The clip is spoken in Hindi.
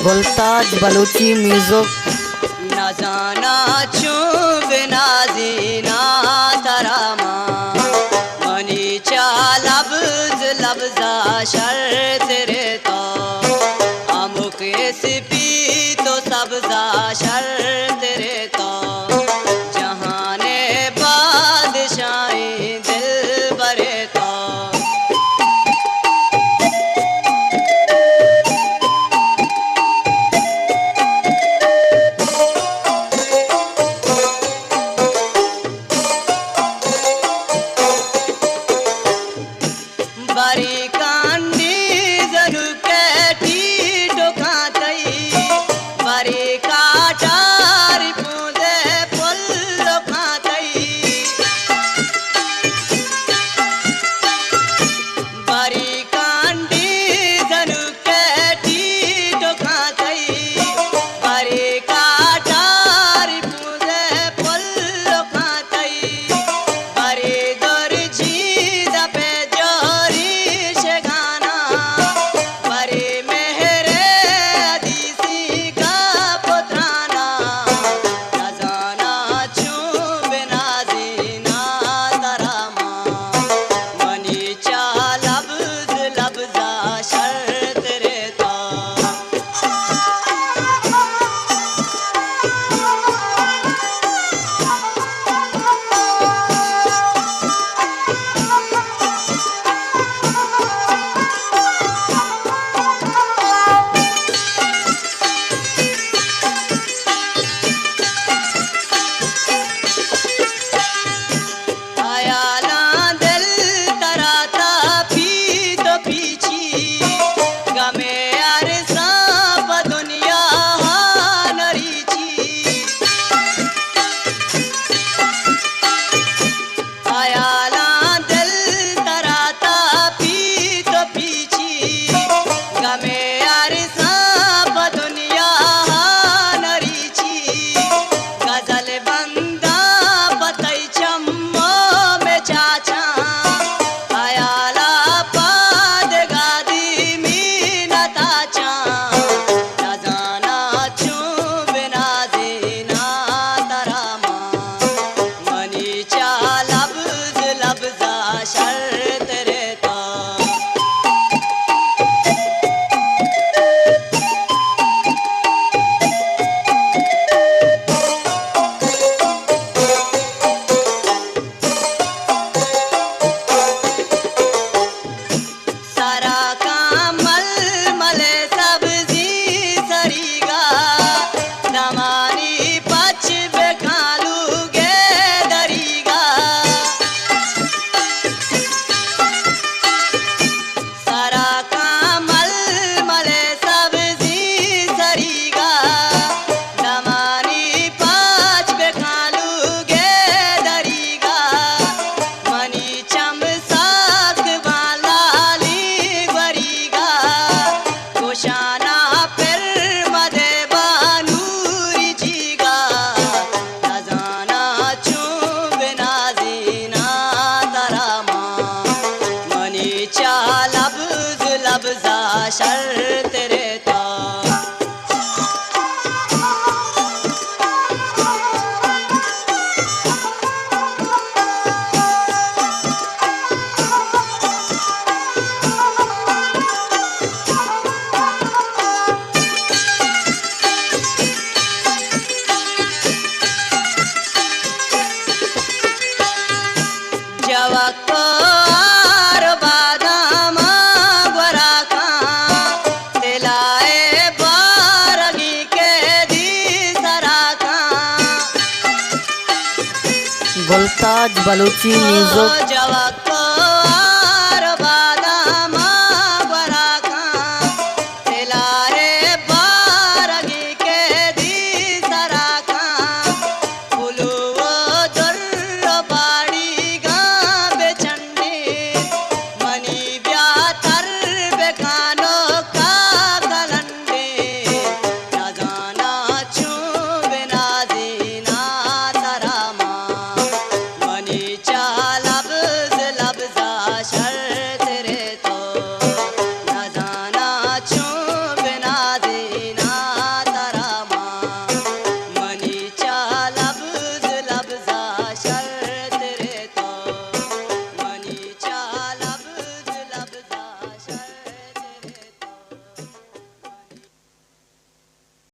गुलताज बलूची म्यूजिक। न जाना चुप नाजीना तरामा मनी चा लब्ज लब्जा शर्त रे तो अमुक सिपी तो सब्जा शर्त रे तो जहाने बादशाही दिल बरे तो बारी कांडी जरू कैठी टोकातई बारी काटारी पूजे पुल्लो खातई बारी कांडी जरू कैठी टोकातई बारी काटारी पूजे पुल्लो खातई बारी दर्जी दपे शर्त रे तो जवाको गुलताज बलूची म्यूजिक। जवाको